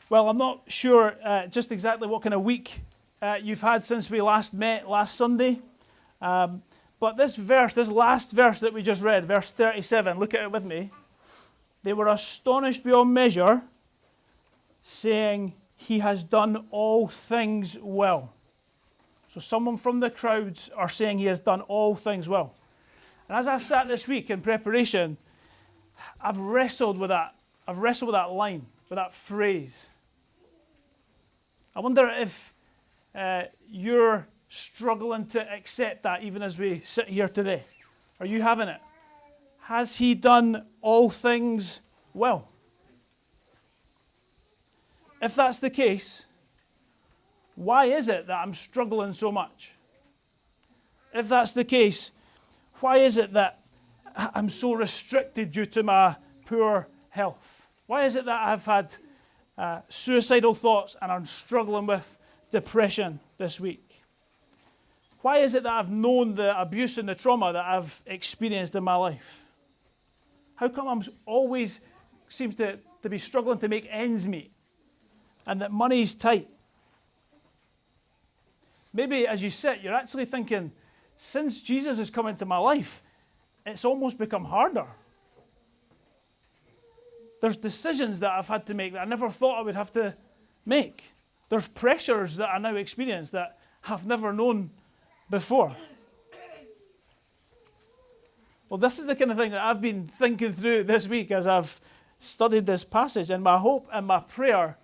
Well, I'm not sure just exactly what kind of week you've had since we last met last Sunday. But this last verse that we just read, verse 37, look at it with me. They were astonished beyond measure, saying, "He has done all things well." So someone from the crowds are saying he has done all things well. And as I sat this week in preparation, I've wrestled with that. I've wrestled with that line, with that phrase. I wonder if you're struggling to accept that even as we sit here today. Are you having it? Has he done all things well? If that's the case, why is it that I'm struggling so much? If that's the case, why is it that I'm so restricted due to my poor health? Why is it that I've had suicidal thoughts and I'm struggling with depression this week? Why is it that I've known the abuse and the trauma that I've experienced in my life? How come I'm always seems to be struggling to make ends meet and that money's tight? Maybe as you sit, you're actually thinking, since Jesus has come into my life, it's almost become harder. There's decisions that I've had to make that I never thought I would have to make. There's pressures that I now experience that I've never known before. Well, this is the kind of thing that I've been thinking through this week as I've studied this passage. And my hope and my prayer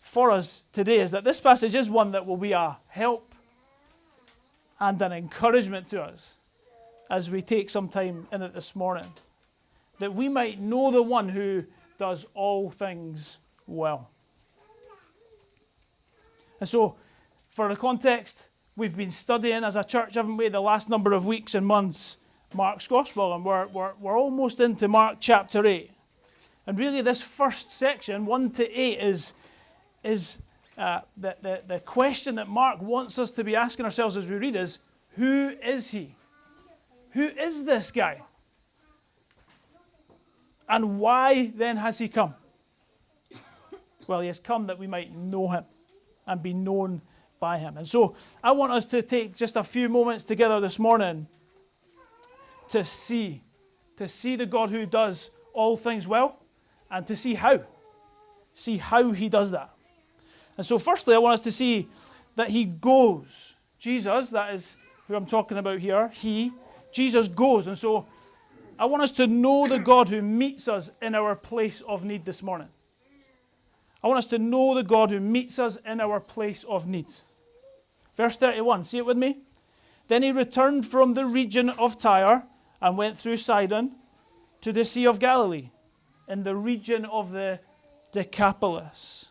for us today is that this passage is one that will be a help and an encouragement to us as we take some time in it this morning. That we might know the one who does all things well. And so, for the context, we've been studying as a church, haven't we, the last number of weeks and months, Mark's Gospel, and we're almost into Mark chapter 8. And really this first section, 1 to 8, is the question that Mark wants us to be asking ourselves as we read is, who is he? Who is this guy? And why then has he come? Well, he has come that we might know him and be known by him. And so I want us to take just a few moments together this morning to see the God who does all things well and to see how he does that. And so firstly, I want us to see that he goes. Jesus, that is who I'm talking about here, Jesus goes. And so I want us to know the God who meets us in our place of need this morning. I want us to know the God who meets us in our place of need. Verse 31, see it with me? Then he returned from the region of Tyre and went through Sidon to the Sea of Galilee in the region of the Decapolis.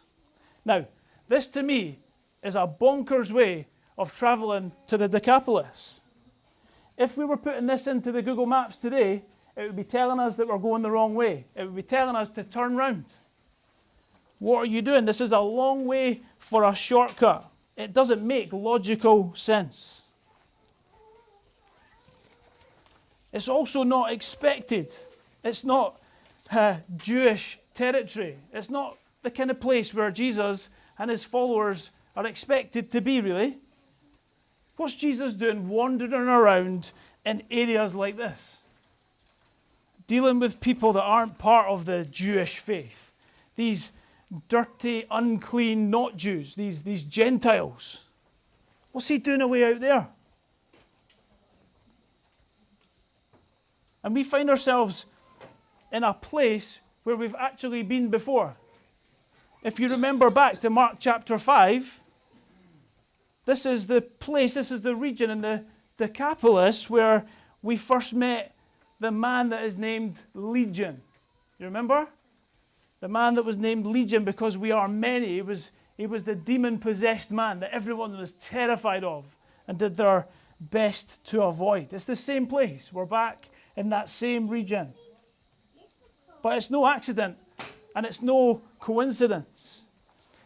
Now, this to me is a bonkers way of traveling to the Decapolis. If we were putting this into the Google Maps today, it would be telling us that we're going the wrong way. It would be telling us to turn round. What are you doing? This is a long way for a shortcut. It doesn't make logical sense. It's also not expected. It's not Jewish territory. It's not the kind of place where Jesus and his followers are expected to be, really. What's Jesus doing wandering around in areas like this? Dealing with people that aren't part of the Jewish faith. These dirty, unclean, not Jews, these Gentiles. What's he doing away out there? And we find ourselves in a place where we've actually been before. If you remember back to Mark chapter 5, this is the place, this is the region in the Decapolis where we first met the man that is named Legion. You remember? The man that was named Legion because we are many. He was the demon-possessed man that everyone was terrified of and did their best to avoid. It's the same place. We're back in that same region. But it's no accident and it's no coincidence.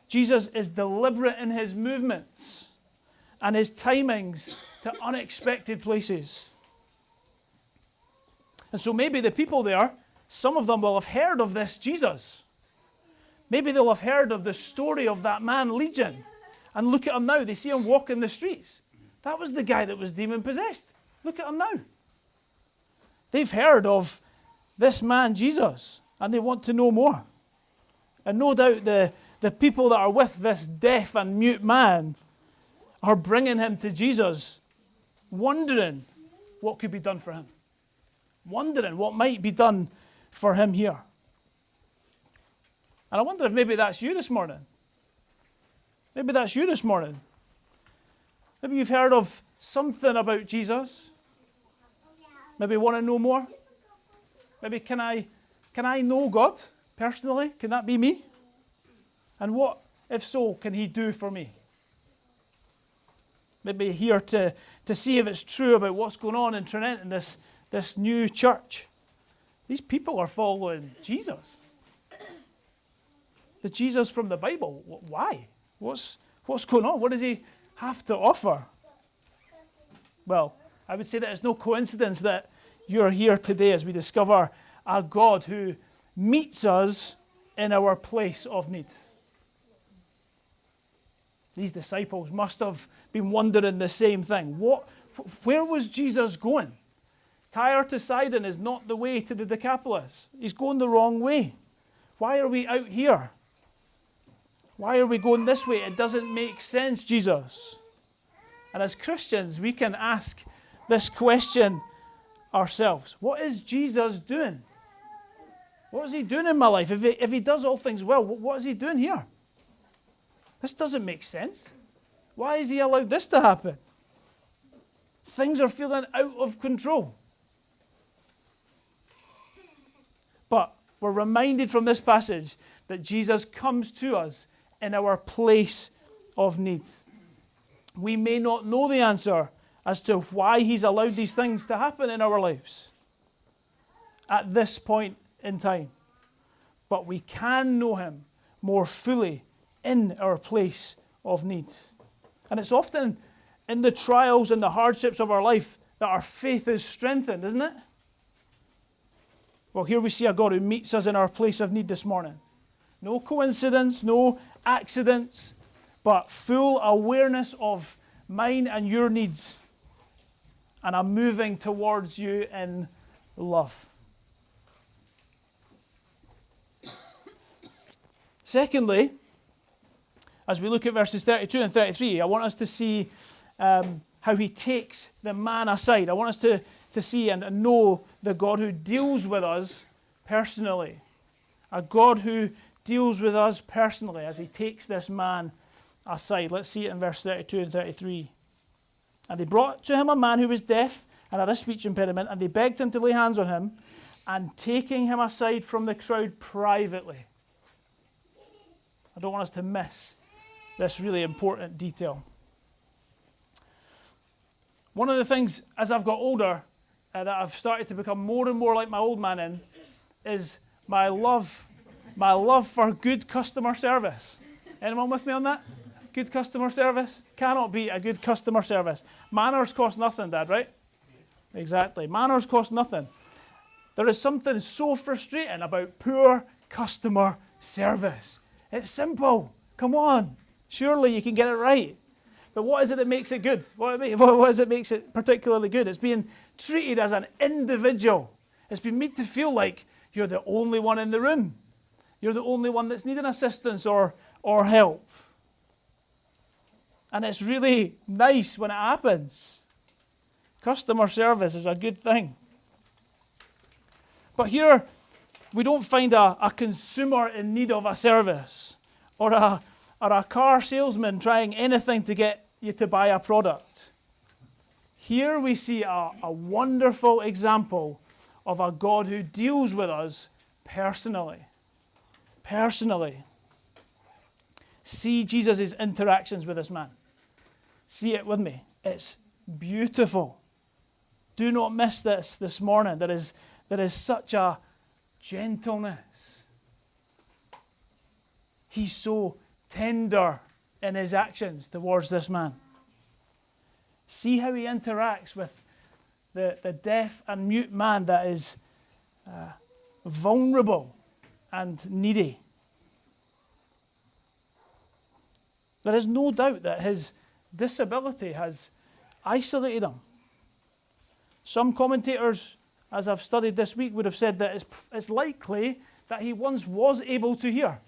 Jesus is deliberate in his movements and his timings to unexpected places. And so maybe the people there, some of them will have heard of this Jesus. Maybe they'll have heard of the story of that man, Legion. And look at him now. They see him walking the streets. That was the guy that was demon-possessed. Look at him now. They've heard of this man, Jesus, and they want to know more. And no doubt the people that are with this deaf and mute man are bringing him to Jesus, wondering what could be done for him. Wondering what might be done for him here. And I wonder if maybe that's you this morning. Maybe that's you this morning. Maybe you've heard of something about Jesus. Maybe want to know more. Maybe can I know God personally? Can that be me? And what, if so, can he do for me? Maybe here to see if it's true about what's going on in Trinent in this new church. These people are following Jesus. The Jesus from the Bible. Why? What's going on? What does he have to offer? Well, I would say that it's no coincidence that you're here today as we discover a God who meets us in our place of need. These disciples must have been wondering the same thing. Where was Jesus going? Tyre to Sidon is not the way to the Decapolis. He's going the wrong way. Why are we out here? Why are we going this way? It doesn't make sense, Jesus. And as Christians, we can ask this question ourselves. What is Jesus doing? What is he doing in my life? If he does all things well, what is he doing here? This doesn't make sense. Why is he allowed this to happen? Things are feeling out of control. But we're reminded from this passage that Jesus comes to us in our place of need. We may not know the answer as to why he's allowed these things to happen in our lives at this point in time. But we can know him more fully in our place of need. And it's often in the trials and the hardships of our life that our faith is strengthened, isn't it? Well, here we see a God who meets us in our place of need this morning. No coincidence, no accidents, but full awareness of mine and your needs. And I'm moving towards you in love. Secondly, as we look at verses 32 and 33, I want us to see how he takes the man aside. I want us to see and know the God who deals with us personally. A God who deals with us personally as he takes this man aside. Let's see it in verse 32 and 33. And they brought to him a man who was deaf and had a speech impediment, and they begged him to lay hands on him, and taking him aside from the crowd privately. I don't want us to miss this really important detail. One of the things, as I've got older, that I've started to become more and more like my old man in, is my love for good customer service. Anyone with me on that? Good customer service? Cannot beat a good customer service. Manners cost nothing, Dad, right? Exactly. Manners cost nothing. There is something so frustrating about poor customer service. It's simple. Come on. Surely you can get it right. But what is it that makes it good? What is it that makes it particularly good? It's being treated as an individual. It's been made to feel like you're the only one in the room. You're the only one that's needing assistance or help. And it's really nice when it happens. Customer service is a good thing. But here, we don't find a consumer in need of a service or a car salesman trying anything to get you to buy a product. Here we see a wonderful example of a God who deals with us personally. Personally. See Jesus' interactions with this man. See it with me. It's beautiful. Do not miss this morning. There is such a gentleness. He's so tender in his actions towards this man. See how he interacts with the deaf and mute man that is vulnerable and needy. There is no doubt that his disability has isolated him. Some commentators, as I've studied this week, would have said that it's likely that he once was able to hear.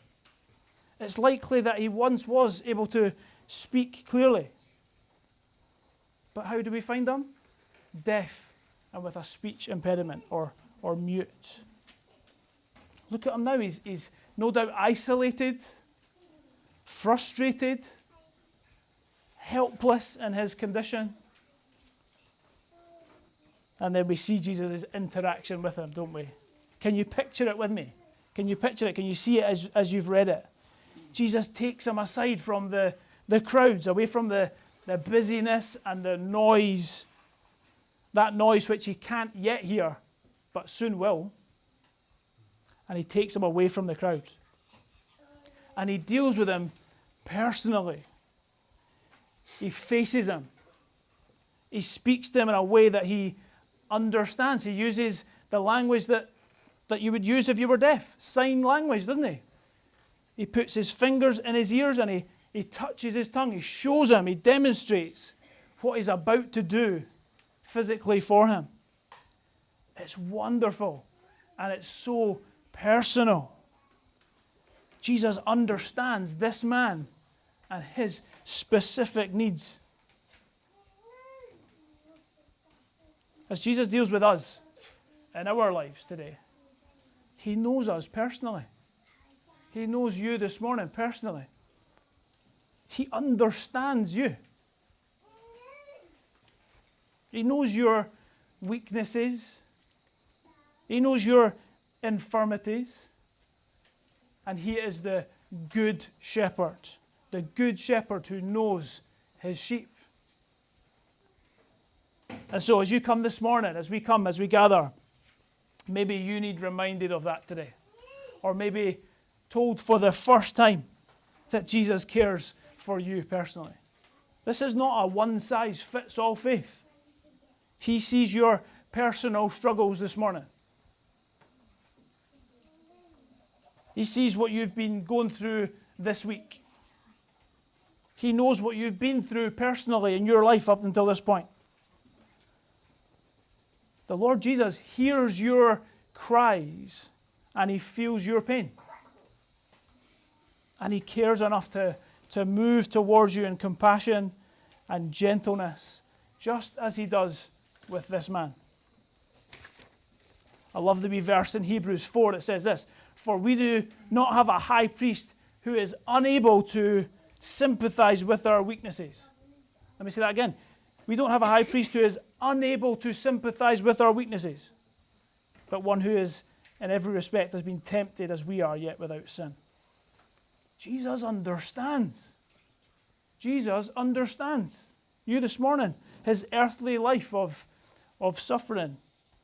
It's likely that he once was able to speak clearly. But how do we find him? Deaf and with a speech impediment or mute. Look at him now. He's no doubt isolated, frustrated, helpless in his condition. And then we see Jesus' interaction with him, don't we? Can you picture it with me? Can you picture it? Can you see it as you've read it? Jesus takes him aside from the crowds, away from the busyness and the noise, that noise which he can't yet hear, but soon will. And he takes him away from the crowd. And he deals with him personally. He faces him. He speaks to him in a way that he understands. He uses the language that you would use if you were deaf, sign language, doesn't he? He puts his fingers in his ears and he touches his tongue. He shows him, he demonstrates what he's about to do physically for him. It's wonderful and it's so personal. Jesus understands this man and his specific needs. As Jesus deals with us in our lives today, he knows us personally. He knows you this morning personally. He understands you. He knows your weaknesses. He knows your infirmities. And he is the good shepherd who knows his sheep. And so as you come this morning, as we gather, maybe you need reminded of that today. Or maybe told for the first time that Jesus cares for you personally. This is not a one-size-fits-all faith. He sees your personal struggles this morning. He sees what you've been going through this week. He knows what you've been through personally in your life up until this point. The Lord Jesus hears your cries and he feels your pain. And he cares enough to move towards you in compassion and gentleness, just as he does with this man. I love the wee verse in Hebrews 4 that says this: "For we do not have a high priest who is unable to sympathize with our weaknesses." Let me say that again. We don't have a high priest who is unable to sympathize with our weaknesses, but one who is, in every respect, has been tempted as we are, yet without sin. Jesus understands. Jesus understands you this morning. His earthly life of suffering,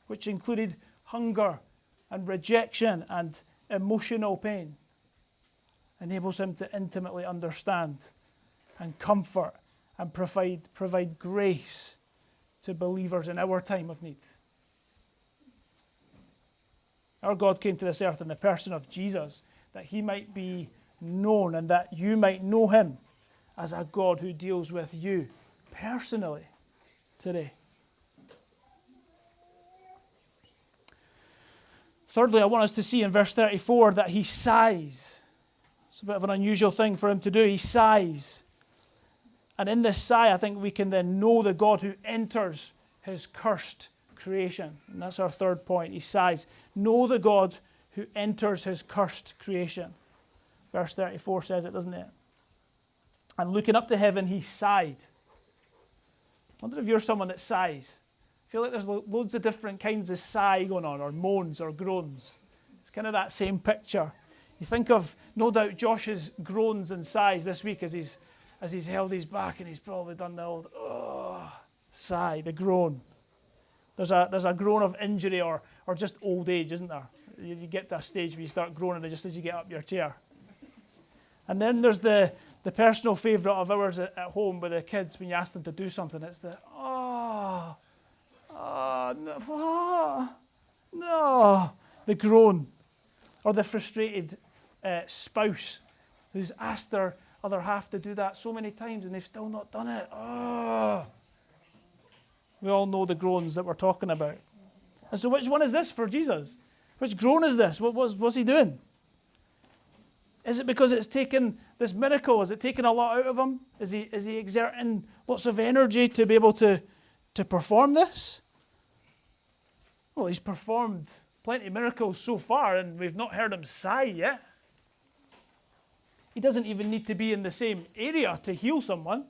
which included hunger and rejection and emotional pain, enables him to intimately understand and comfort and provide grace to believers in our time of need. Our God came to this earth in the person of Jesus, that he might be known and that you might know him as a God who deals with you personally today. Thirdly, I want us to see in verse 34 that he sighs. It's a bit of an unusual thing for him to do. He sighs. And in this sigh, I think we can then know the God who enters his cursed creation. And that's our third point. He sighs. Know the God who enters his cursed creation. Verse 34 says it, doesn't it? And looking up to heaven, he sighed. I wonder if you're someone that sighs. I feel like there's loads of different kinds of sigh going on, or moans or groans. It's kind of that same picture. You think of, no doubt, Josh's groans and sighs this week as he's held his back and he's probably done the old sigh, the groan. There's a groan of injury or just old age, isn't there? You get to a stage where you start groaning just as you get up your chair. And then there's the personal favourite of ours at home with the kids when you ask them to do something. It's the, no, the groan. Or the frustrated spouse who's asked their other half to do that so many times and they've still not done it. Oh. We all know the groans that we're talking about. And so which one is this for Jesus? Which groan is this? What's he doing? Is it because it's taken this miracle? Is it taking a lot out of him? Is he exerting lots of energy to be able to perform this? Well, he's performed plenty of miracles so far, and we've not heard him sigh yet. He doesn't even need to be in the same area to heal someone.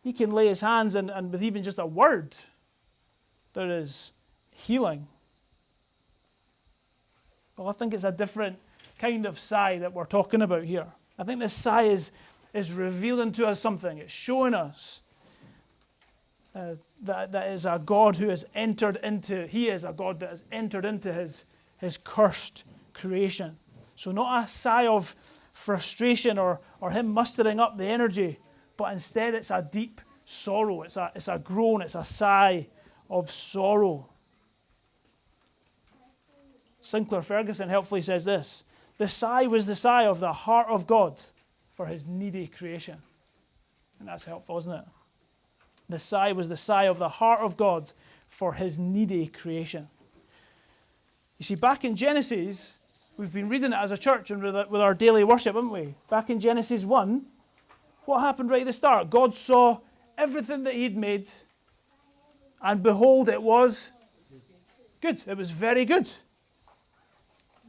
He can lay his hands, and with even just a word, there is healing. Well, I think it's a different kind of sigh that we're talking about here. I think this sigh is revealing to us something. It's showing us that is a God who has entered into, he is a God that has entered into his cursed creation. So not a sigh of frustration or him mustering up the energy, but instead it's a deep sorrow. It's a groan. It's a sigh of sorrow. Sinclair Ferguson helpfully says this: the sigh was the sigh of the heart of God for his needy creation. And that's helpful, isn't it? The sigh was the sigh of the heart of God for his needy creation. You see, back in Genesis, we've been reading it as a church and with our daily worship, haven't we? Back in Genesis 1, what happened right at the start? God saw everything that he'd made, and behold, it was good. It was very good.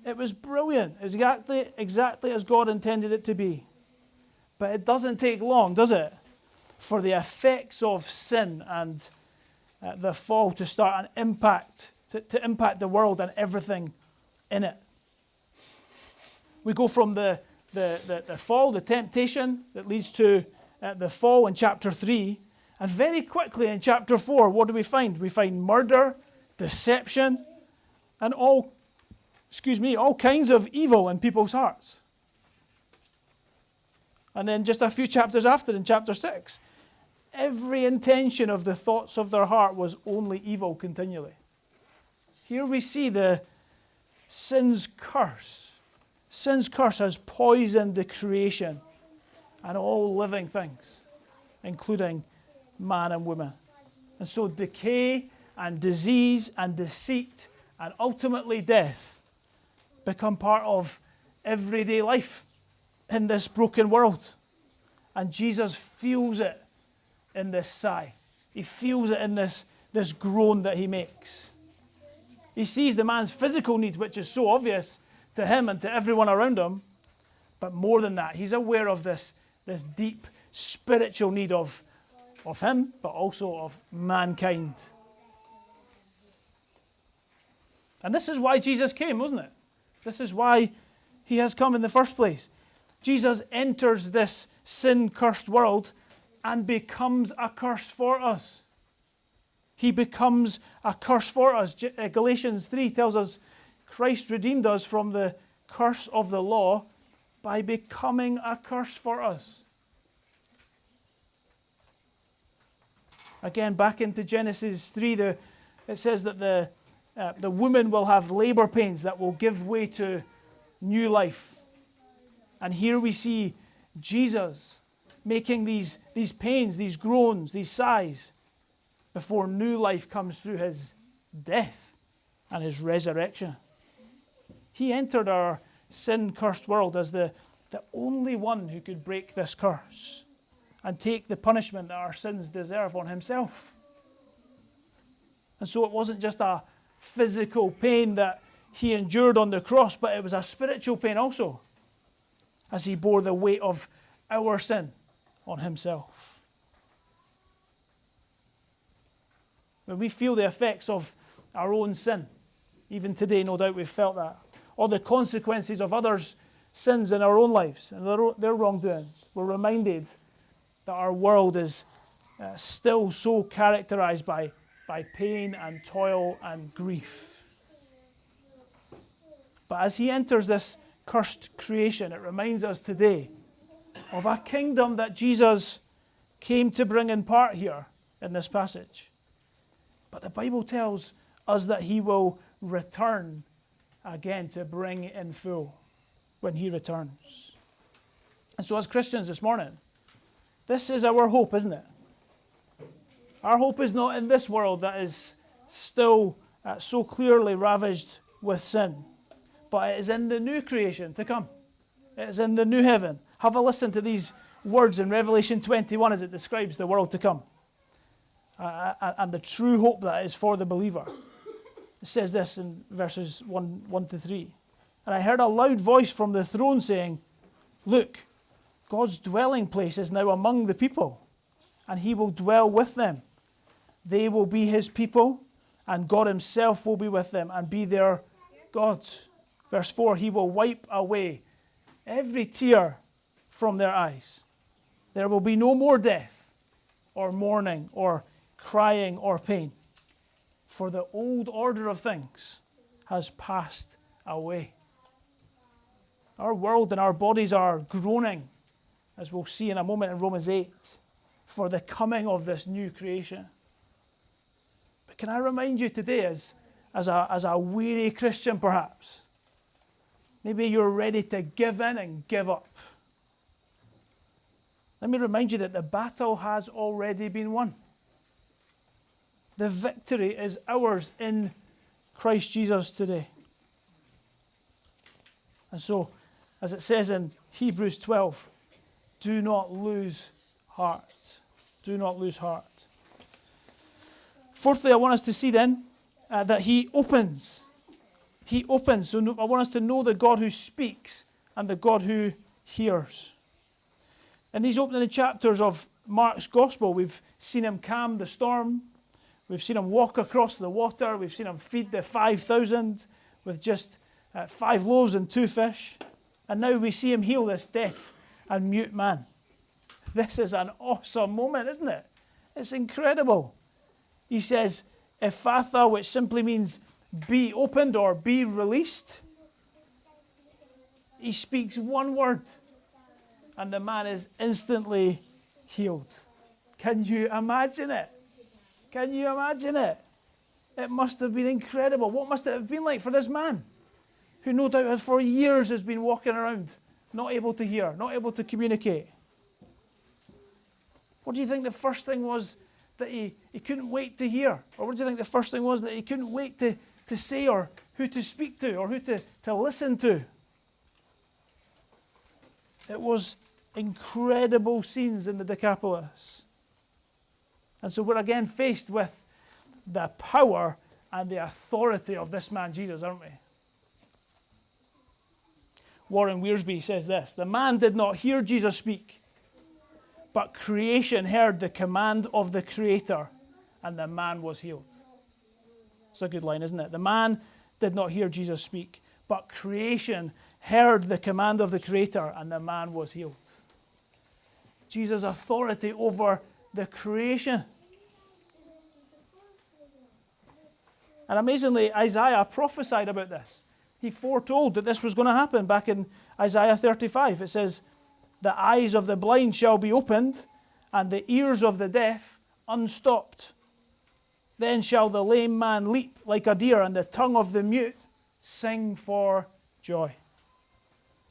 It was brilliant. It was exactly as God intended it to be. But it doesn't take long, does it, for the effects of sin and the fall to start an impact, to impact the world and everything in it. We go from the fall, the temptation that leads to the fall in chapter 3, and very quickly in chapter 4, what do we find? We find murder, deception, and all kinds of evil in people's hearts. And then just a few chapters after, in chapter 6, every intention of the thoughts of their heart was only evil continually. Here we see the sin's curse. Sin's curse has poisoned the creation and all living things, including man and woman. And so decay and disease and deceit and ultimately death become part of everyday life in this broken world. And Jesus feels it in this sigh. He feels it in this groan that he makes. He sees the man's physical need, which is so obvious to him and to everyone around him. But more than that, he's aware of this deep spiritual need of him, but also of mankind. And this is why Jesus came, wasn't it? This is why he has come in the first place. Jesus enters this sin-cursed world and becomes a curse for us. He becomes a curse for us. Galatians 3 tells us Christ redeemed us from the curse of the law by becoming a curse for us. Again, back into Genesis 3, it says that the woman will have labor pains that will give way to new life. And here we see Jesus making these pains, these groans, these sighs, before new life comes through his death and his resurrection. He entered our sin-cursed world as the only one who could break this curse and take the punishment that our sins deserve on himself. And so it wasn't just a physical pain that he endured on the cross, but it was a spiritual pain also, as he bore the weight of our sin on himself. When we feel the effects of our own sin, even today, no doubt we've felt that, or the consequences of others' sins in our own lives and their wrongdoings, we're reminded that our world is still so characterized by pain and toil and grief. But as he enters this cursed creation, it reminds us today of a kingdom that Jesus came to bring in part here in this passage. But the Bible tells us that he will return again to bring in full. when he returns. And so as Christians this morning, this is our hope, isn't it? Our hope is not in this world that is still so clearly ravaged with sin, but it is in the new creation to come. It is in the new heaven. Have a listen to these words in Revelation 21 as it describes the world to come and the true hope that is for the believer. It says this in verses 1 to 3. And I heard a loud voice from the throne saying, "Look, God's dwelling place is now among the people, and he will dwell with them. They will be his people, and God himself will be with them and be their God." Verse 4, he will wipe away every tear from their eyes. There will be no more death, or mourning, or crying, or pain, for the old order of things has passed away. Our world and our bodies are groaning, as we'll see in a moment in Romans 8, for the coming of this new creation. But can I remind you today, as a weary Christian perhaps, maybe you're ready to give in and give up. Let me remind you that the battle has already been won. The victory is ours in Christ Jesus today. And so, as it says in Hebrews 12, do not lose heart. Do not lose heart. Fourthly, I want us to see then that he opens. He opens. So I want us to know the God who speaks and the God who hears. In these opening chapters of Mark's Gospel, we've seen him calm the storm. We've seen him walk across the water. We've seen him feed the 5,000 with just 5 loaves and 2 fish. And now we see him heal this deaf and mute man. This is an awesome moment, isn't it? It's incredible. He says, Ephatha, which simply means be opened or be released. He speaks one word, and the man is instantly healed. Can you imagine it? Can you imagine it? It must have been incredible. What must it have been like for this man, who no doubt for years has been walking around, not able to hear, not able to communicate? What do you think the first thing was that he couldn't wait to hear? Or what do you think the first thing was that he couldn't wait to say, or who to speak to, or who to listen to? It was incredible scenes in the Decapolis. And so we're again faced with the power and the authority of this man Jesus, aren't we? Warren Wiersbe says this: the man did not hear Jesus speak, but creation heard the command of the Creator, and the man was healed. It's a good line, isn't it? The man did not hear Jesus speak, but creation heard the command of the Creator, and the man was healed. Jesus' authority over the creation. And amazingly, Isaiah prophesied about this. He foretold that this was going to happen back in Isaiah 35. It says, the eyes of the blind shall be opened, and the ears of the deaf unstopped. Then shall the lame man leap like a deer, and the tongue of the mute sing for joy.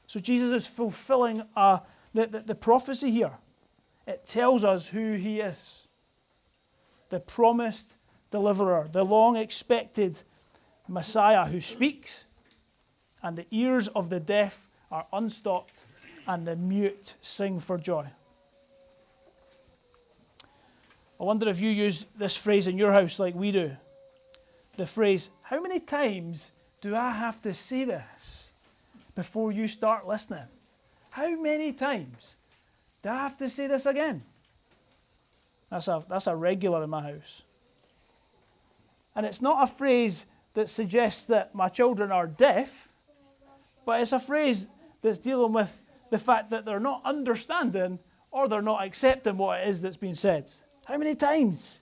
So Jesus is fulfilling the prophecy here. It tells us who he is. The promised deliverer, the long-expected Messiah who speaks, and the ears of the deaf are unstopped, and the mute sing for joy. I wonder if you use this phrase in your house like we do. The phrase, how many times do I have to say this before you start listening? How many times do I have to say this again? That's a regular in my house. And it's not a phrase that suggests that my children are deaf, but it's a phrase that's dealing with the fact that they're not understanding or they're not accepting what it is that's been said. How many times?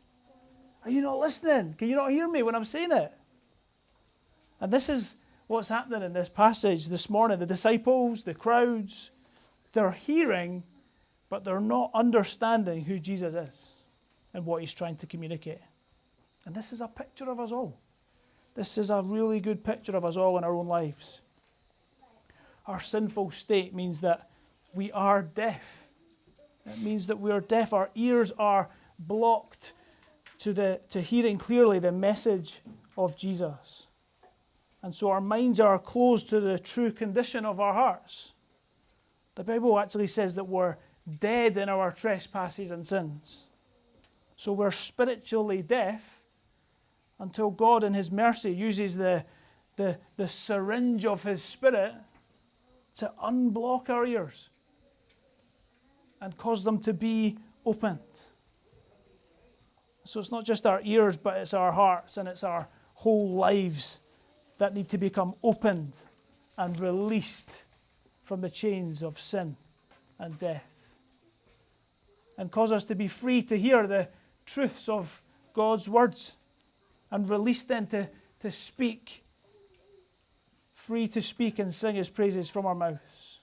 Are you not listening? Can you not hear me when I'm saying it? And this is what's happening in this passage this morning. The disciples, the crowds, they're hearing, but they're not understanding who Jesus is and what he's trying to communicate. And this is a picture of us all. This is a really good picture of us all in our own lives. Our sinful state means that we are deaf. It means that we are deaf. Our ears are blocked to hearing clearly the message of Jesus. And so our minds are closed to the true condition of our hearts. The Bible actually says that we're dead in our trespasses and sins. So we're spiritually deaf until God in his mercy uses the syringe of his Spirit to unblock our ears and cause them to be opened. So it's not just our ears, but it's our hearts and it's our whole lives that need to become opened and released from the chains of sin and death. And cause us to be free to hear the truths of God's words and released then to speak, free to speak and sing his praises from our mouths.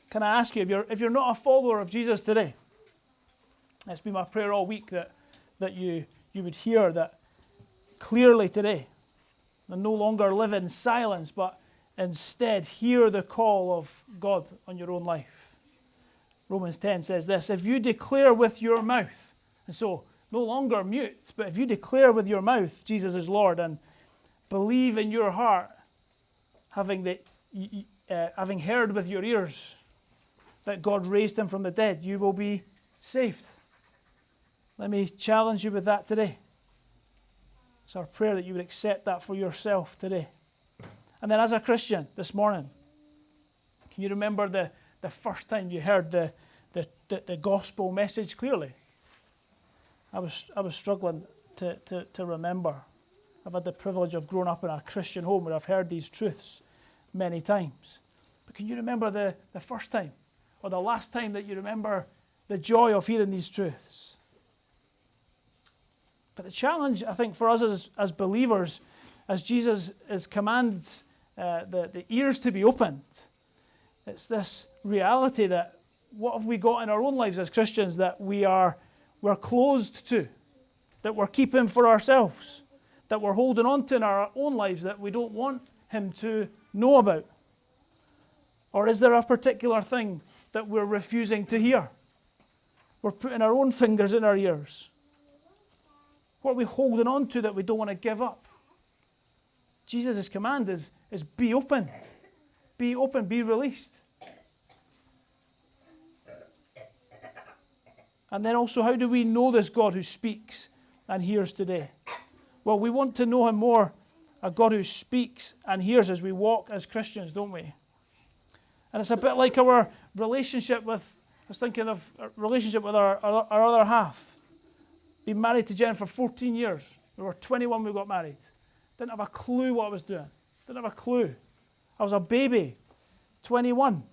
Can I ask you, if you're not a follower of Jesus today, it's been my prayer all week that you would hear that clearly today, and no longer live in silence, but instead hear the call of God on your own life. Romans 10 says this, if you declare with your mouth, and so no longer mute, but if you declare with your mouth Jesus is Lord and believe in your heart, having heard with your ears that God raised him from the dead, you will be saved. Let me challenge you with that today. It's our prayer that you would accept that for yourself today. And then as a Christian this morning, can you remember the first time you heard the gospel message clearly? I was struggling to remember. I've had the privilege of growing up in a Christian home where I've heard these truths many times. But can you remember the first time or the last time that you remember the joy of hearing these truths? But the challenge, I think, for us as believers, as Jesus commands the ears to be opened, it's this reality that what have we got in our own lives as Christians that we're closed to, that we're keeping for ourselves, that we're holding on to in our own lives that we don't want him to know about? Or is there a particular thing that we're refusing to hear? We're putting our own fingers in our ears. What are we holding on to that we don't want to give up? Jesus' command is be opened. Be open, be released. And then also, how do we know this God who speaks and hears today? Well, we want to know him more, a God who speaks and hears as we walk as Christians, don't we? And it's a bit like our relationship with, I was thinking of a relationship with our other half. Been married to Jen for 14 years. We were 21 when we got married. Didn't have a clue what I was doing. Didn't have a clue. I was a baby, 21.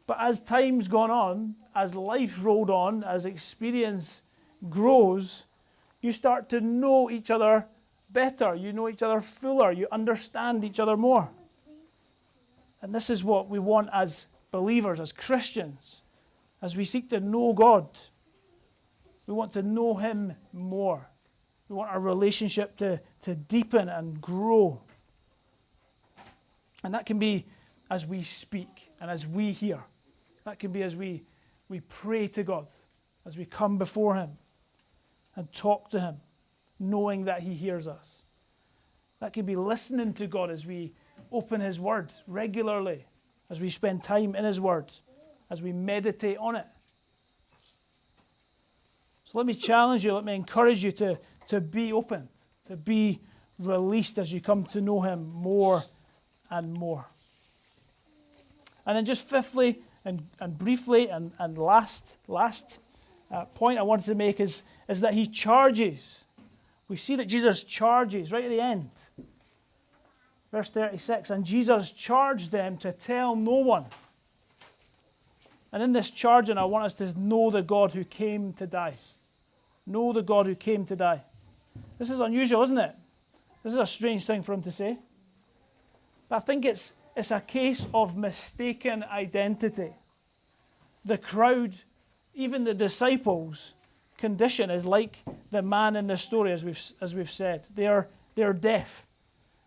But as time's gone on, as life rolled on, as experience grows, you start to know each other better. You know each other fuller. You understand each other more. And this is what we want as believers, as Christians, as we seek to know God. We want to know him more. We want our relationship to deepen and grow. And that can be as we speak and as we hear. That can be as we pray to God, as we come before him and talk to him, knowing that he hears us. That can be listening to God as we open his word regularly, as we spend time in his word, as we meditate on it. So let me challenge you, let me encourage you to be open, to be released as you come to know him more and more. And then just fifthly and briefly and last point I wanted to make is that he charges. We see that Jesus charges right at the end. Verse 36, and Jesus charged them to tell no one. And in this charging, I want us to know the God who came to die. Know the God who came to die. This is unusual, isn't it? This is a strange thing for him to say. But I think it's a case of mistaken identity. The crowd, even the disciples' condition is like the man in the story, as we've said. They're deaf.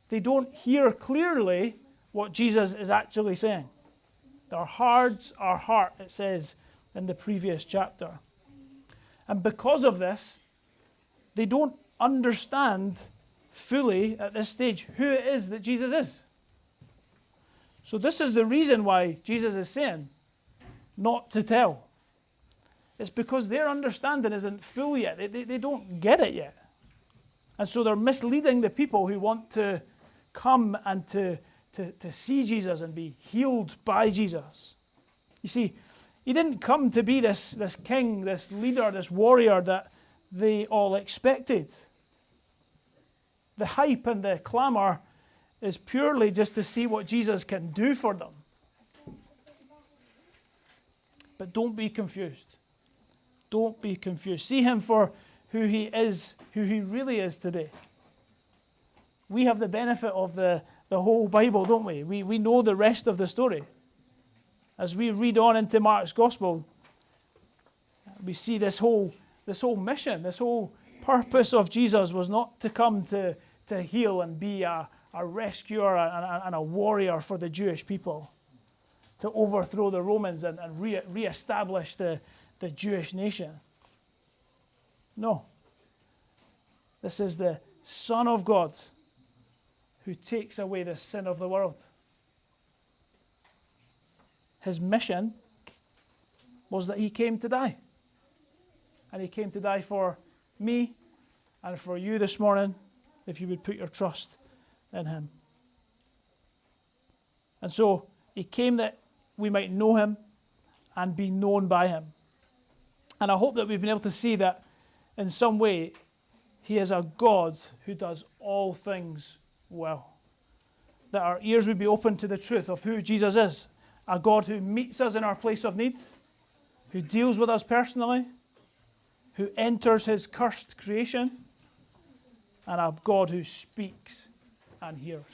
They don't hear clearly what Jesus is actually saying. Their hearts are hard, it says in the previous chapter. And because of this, they don't understand fully at this stage who it is that Jesus is. So this is the reason why Jesus is saying not to tell. It's because their understanding isn't full yet. They don't get it yet. And so they're misleading the people who want to come and to see Jesus and be healed by Jesus. You see, he didn't come to be this king, this leader, this warrior that they all expected. The hype and the clamor is purely just to see what Jesus can do for them. But don't be confused. Don't be confused. See him for who he is, who he really is today. We have the benefit of the whole Bible, don't we? We know the rest of the story. As we read on into Mark's Gospel, we see this whole mission, this whole purpose of Jesus was not to come to heal and be a rescuer and a warrior for the Jewish people, to overthrow the Romans and re-establish the Jewish nation. No. This is the Son of God who takes away the sin of the world. His mission was that he came to die. And he came to die for me and for you this morning, if you would put your trust in him. And so he came that we might know him and be known by him. And I hope that we've been able to see that in some way he is a God who does all things well. That our ears would be open to the truth of who Jesus is. A God who meets us in our place of need, who deals with us personally, who enters his cursed creation, and a God who speaks and hears.